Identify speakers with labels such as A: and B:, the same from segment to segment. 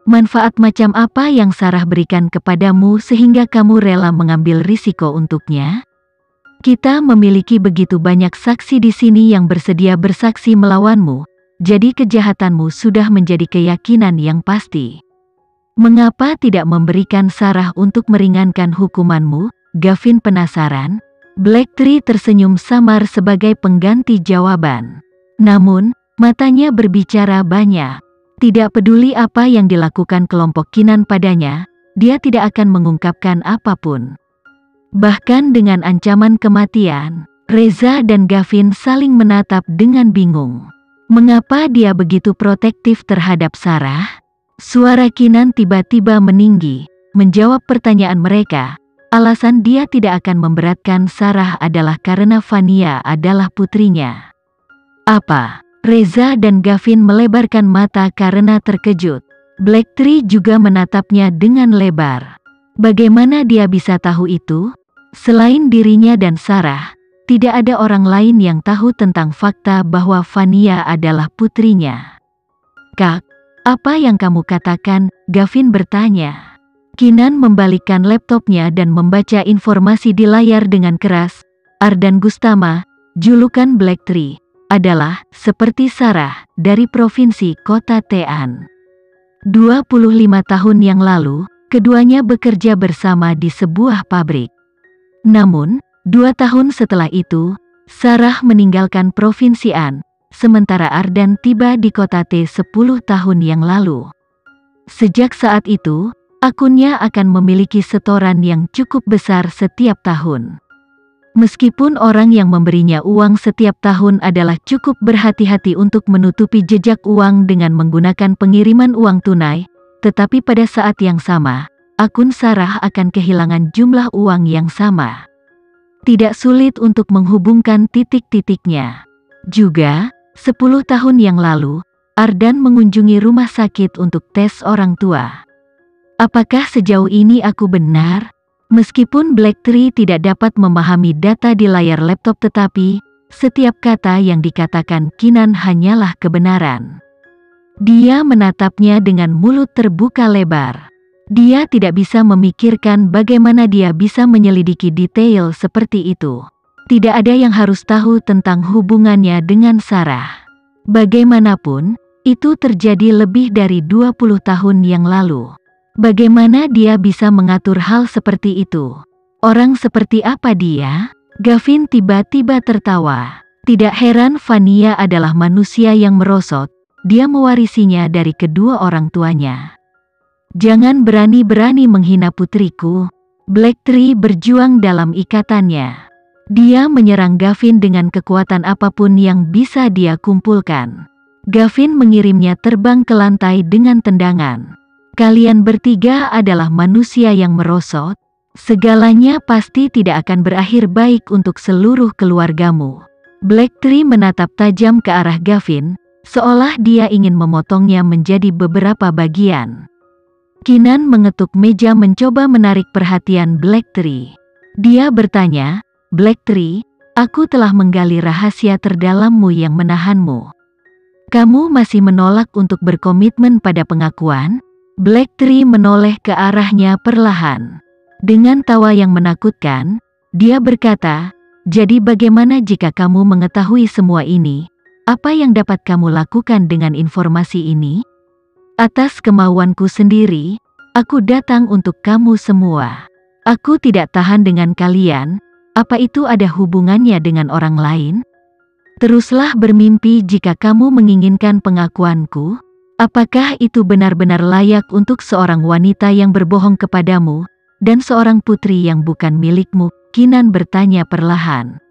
A: Manfaat macam apa yang Sarah berikan kepadamu sehingga kamu rela mengambil risiko untuknya? Kita memiliki begitu banyak saksi di sini yang bersedia bersaksi melawanmu, jadi kejahatanmu sudah menjadi keyakinan yang pasti. Mengapa tidak memberikan Sarah untuk meringankan hukumanmu? Gavin penasaran. Blacktree tersenyum samar sebagai pengganti jawaban. Namun, matanya berbicara banyak. Tidak peduli apa yang dilakukan kelompok Kinan padanya, dia tidak akan mengungkapkan apapun. Bahkan dengan ancaman kematian, Reza dan Gavin saling menatap dengan bingung. Mengapa dia begitu protektif terhadap Sarah? Suara Kinan tiba-tiba meninggi, menjawab pertanyaan mereka. Alasan dia tidak akan memberatkan Sarah adalah karena Vania adalah putrinya. Apa? Reza dan Gavin melebarkan mata karena terkejut. Blacktree juga menatapnya dengan lebar. Bagaimana dia bisa tahu itu? Selain dirinya dan Sarah, tidak ada orang lain yang tahu tentang fakta bahwa Vania adalah putrinya. Kak, apa yang kamu katakan? Gavin bertanya. Kinan membalikkan laptopnya dan membaca informasi di layar dengan keras. Ardan Gustama, julukan Blacktree, adalah, seperti Sarah, dari provinsi Kota Tean. 25 tahun yang lalu, keduanya bekerja bersama di sebuah pabrik. Namun, 2 tahun setelah itu, Sarah meninggalkan provinsi An, sementara Ardan tiba di Kota T 10 tahun yang lalu. Sejak saat itu, akunnya akan memiliki setoran yang cukup besar setiap tahun. Meskipun orang yang memberinya uang setiap tahun adalah cukup berhati-hati untuk menutupi jejak uang dengan menggunakan pengiriman uang tunai, tetapi pada saat yang sama, akun Sarah akan kehilangan jumlah uang yang sama. Tidak sulit untuk menghubungkan titik-titiknya. Juga, 10 tahun yang lalu, Ardan mengunjungi rumah sakit untuk tes orang tua. Apakah sejauh ini aku benar? Meskipun Blacktree tidak dapat memahami data di layar laptop, tetapi setiap kata yang dikatakan Kinan hanyalah kebenaran. Dia menatapnya dengan mulut terbuka lebar. Dia tidak bisa memikirkan bagaimana dia bisa menyelidiki detail seperti itu. Tidak ada yang harus tahu tentang hubungannya dengan Sarah. Bagaimanapun, itu terjadi lebih dari 20 tahun yang lalu. Bagaimana dia bisa mengatur hal seperti itu? Orang seperti apa dia? Gavin tiba-tiba tertawa. Tidak heran Vania adalah manusia yang merosot. Dia mewarisinya dari kedua orang tuanya. Jangan berani-berani menghina putriku. Blacktree berjuang dalam ikatannya. Dia menyerang Gavin dengan kekuatan apapun yang bisa dia kumpulkan. Gavin mengirimnya terbang ke lantai dengan tendangan. Kalian bertiga adalah manusia yang merosot. Segalanya pasti tidak akan berakhir baik untuk seluruh keluargamu. Blacktree menatap tajam ke arah Gavin, seolah dia ingin memotongnya menjadi beberapa bagian. Kinan mengetuk meja mencoba menarik perhatian Blacktree. Dia bertanya, Blacktree, aku telah menggali rahasia terdalammu yang menahanmu. Kamu masih menolak untuk berkomitmen pada pengakuan? Blacktree menoleh ke arahnya perlahan. Dengan tawa yang menakutkan, dia berkata, jadi bagaimana jika kamu mengetahui semua ini? Apa yang dapat kamu lakukan dengan informasi ini? Atas kemauanku sendiri, aku datang untuk kamu semua. Aku tidak tahan dengan kalian. Apa itu ada hubungannya dengan orang lain? Teruslah bermimpi jika kamu menginginkan pengakuanku. Apakah itu benar-benar layak untuk seorang wanita yang berbohong kepadamu, dan seorang putri yang bukan milikmu? Kinan bertanya perlahan.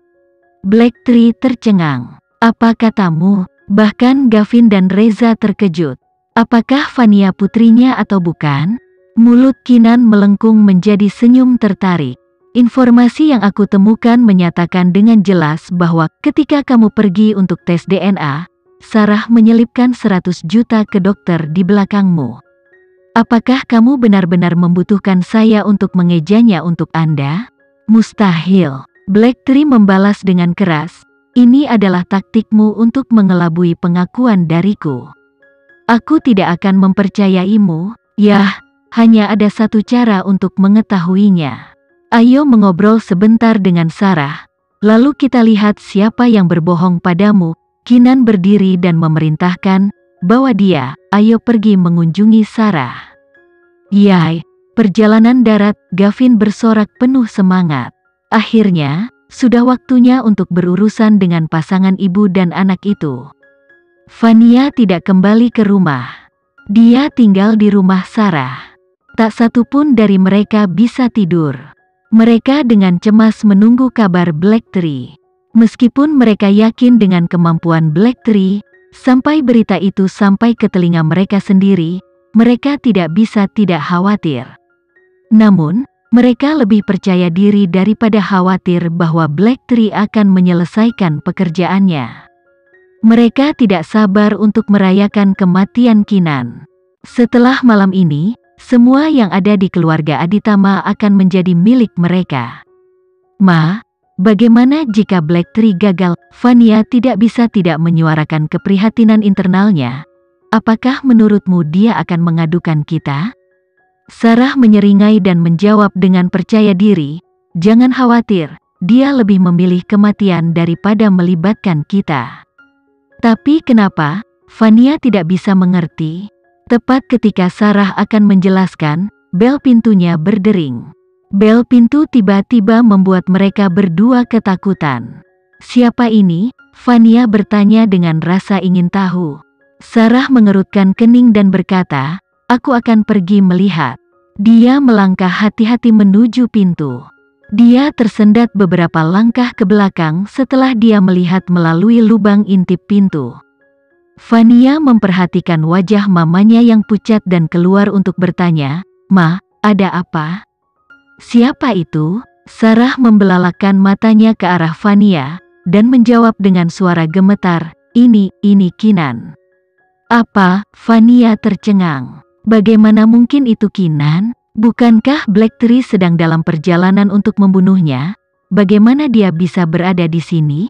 A: Blacktree tercengang. Apa katamu? Bahkan Gavin dan Reza terkejut. Apakah Vania putrinya atau bukan? Mulut Kinan melengkung menjadi senyum tertarik. Informasi yang aku temukan menyatakan dengan jelas bahwa ketika kamu pergi untuk tes DNA, Sarah menyelipkan 100 juta ke dokter di belakangmu. Apakah kamu benar-benar membutuhkan saya untuk mengejanya untuk Anda? Mustahil. Blacktree membalas dengan keras. Ini adalah taktikmu untuk mengelabui pengakuan dariku. Aku tidak akan mempercayaimu. Yah, hanya ada satu cara untuk mengetahuinya. Ayo mengobrol sebentar dengan Sarah, lalu kita lihat siapa yang berbohong padamu. Kinan berdiri dan memerintahkan, bawa dia, ayo pergi mengunjungi Sarah. Yai, perjalanan darat, Gavin bersorak penuh semangat. Akhirnya, sudah waktunya untuk berurusan dengan pasangan ibu dan anak itu. Vania tidak kembali ke rumah. Dia tinggal di rumah Sarah. Tak satu pun dari mereka bisa tidur. Mereka dengan cemas menunggu kabar Blacktree. Meskipun mereka yakin dengan kemampuan Blacktree, sampai berita itu sampai ke telinga mereka sendiri, mereka tidak bisa tidak khawatir. Namun, mereka lebih percaya diri daripada khawatir bahwa Blacktree akan menyelesaikan pekerjaannya. Mereka tidak sabar untuk merayakan kematian Kinan. Setelah malam ini, semua yang ada di keluarga Aditama akan menjadi milik mereka. Ma, bagaimana jika Blacktree gagal? Vania tidak bisa tidak menyuarakan keprihatinan internalnya. Apakah menurutmu dia akan mengadukan kita? Sarah menyeringai dan menjawab dengan percaya diri, jangan khawatir, dia lebih memilih kematian daripada melibatkan kita. Tapi kenapa? Vania tidak bisa mengerti. Tepat ketika Sarah akan menjelaskan, bel pintunya berdering. Bel pintu tiba-tiba membuat mereka berdua ketakutan. Siapa ini? Vania bertanya dengan rasa ingin tahu. Sarah mengerutkan kening dan berkata, aku akan pergi melihat. Dia melangkah hati-hati menuju pintu. Dia tersendat beberapa langkah ke belakang setelah dia melihat melalui lubang intip pintu. Vania memperhatikan wajah mamanya yang pucat dan keluar untuk bertanya, Ma, ada apa? Siapa itu? Sarah membelalakan matanya ke arah Vania, dan menjawab dengan suara gemetar, ini Kinan. Apa? Vania tercengang. Bagaimana mungkin itu Kinan? Bukankah Blacktree sedang dalam perjalanan untuk membunuhnya? Bagaimana dia bisa berada di sini?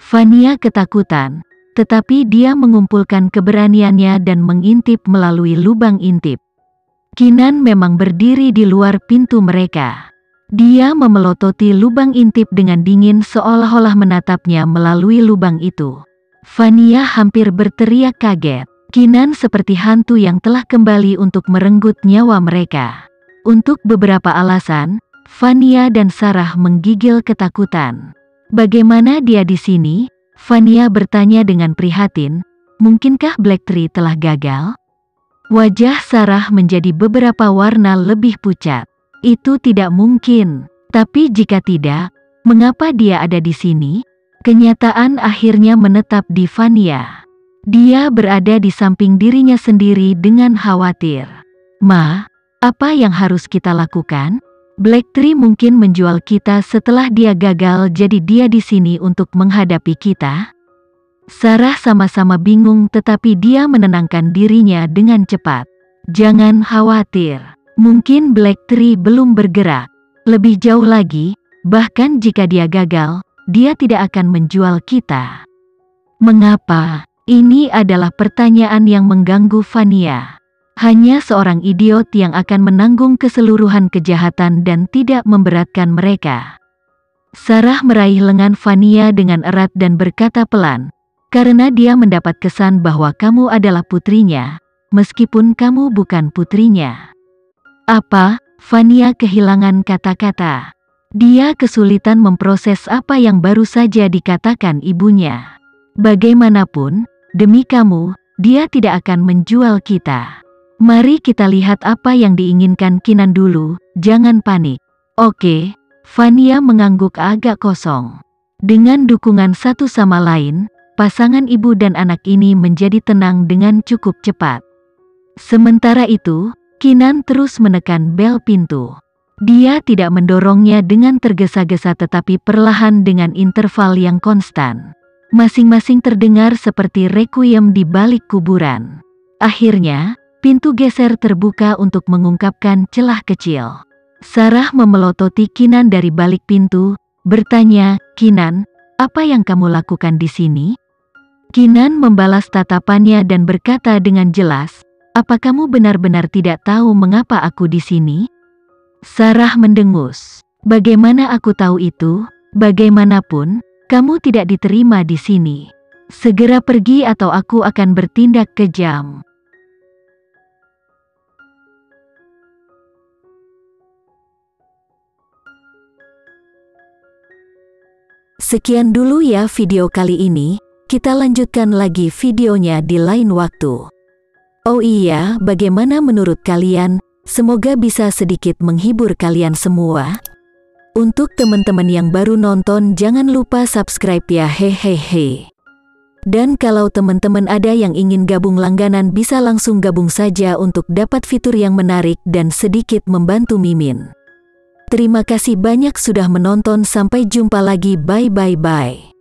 A: Vania ketakutan. Tetapi dia mengumpulkan keberaniannya dan mengintip melalui lubang intip. Kinan memang berdiri di luar pintu mereka. Dia memelototi lubang intip dengan dingin seolah-olah menatapnya melalui lubang itu. Vania hampir berteriak kaget. Kinan seperti hantu yang telah kembali untuk merenggut nyawa mereka. Untuk beberapa alasan, Vania dan Sarah menggigil ketakutan. Bagaimana dia di sini? Vania bertanya dengan prihatin, mungkinkah Blacktree telah gagal? Wajah Sarah menjadi beberapa warna lebih pucat. Itu tidak mungkin. Tapi jika tidak, mengapa dia ada di sini? Kenyataan akhirnya menetap di Vania. Dia berada di samping dirinya sendiri dengan khawatir. Ma, apa yang harus kita lakukan? Blacktree mungkin menjual kita setelah dia gagal, jadi dia di sini untuk menghadapi kita. Sarah sama-sama bingung, tetapi dia menenangkan dirinya dengan cepat. Jangan khawatir, mungkin Blacktree belum bergerak. Lebih jauh lagi, bahkan jika dia gagal, dia tidak akan menjual kita. Mengapa? Ini adalah pertanyaan yang mengganggu Vania. Hanya seorang idiot yang akan menanggung keseluruhan kejahatan dan tidak memberatkan mereka. Sarah meraih lengan Vania dengan erat dan berkata pelan, karena dia mendapat kesan bahwa kamu adalah putrinya, meskipun kamu bukan putrinya. Apa? Vania kehilangan kata-kata. Dia kesulitan memproses apa yang baru saja dikatakan ibunya. Bagaimanapun, demi kamu, dia tidak akan menjual kita. Mari kita lihat apa yang diinginkan Kinan dulu, jangan panik. Oke, Vania mengangguk agak kosong. Dengan dukungan satu sama lain, pasangan ibu dan anak ini menjadi tenang dengan cukup cepat. Sementara itu, Kinan terus menekan bel pintu. Dia tidak mendorongnya dengan tergesa-gesa tetapi perlahan dengan interval yang konstan. Masing-masing terdengar seperti requiem di balik kuburan. Akhirnya, pintu geser terbuka untuk mengungkapkan celah kecil. Sarah memelototi Kinan dari balik pintu, bertanya, Kinan, apa yang kamu lakukan di sini? Kinan membalas tatapannya dan berkata dengan jelas, Apa kamu benar-benar tidak tahu mengapa aku di sini? Sarah mendengus. Bagaimana aku tahu itu? Bagaimanapun, kamu tidak diterima di sini. Segera pergi atau aku akan bertindak kejam. Sekian dulu ya video kali ini, kita lanjutkan lagi videonya di lain waktu. Oh iya, bagaimana menurut kalian? Semoga bisa sedikit menghibur kalian semua. Untuk teman-teman yang baru nonton, jangan lupa subscribe ya, hehehe. Dan kalau teman-teman ada yang ingin gabung langganan, bisa langsung gabung saja untuk dapat fitur yang menarik dan sedikit membantu Mimin. Terima kasih banyak sudah menonton, sampai jumpa lagi, bye bye bye.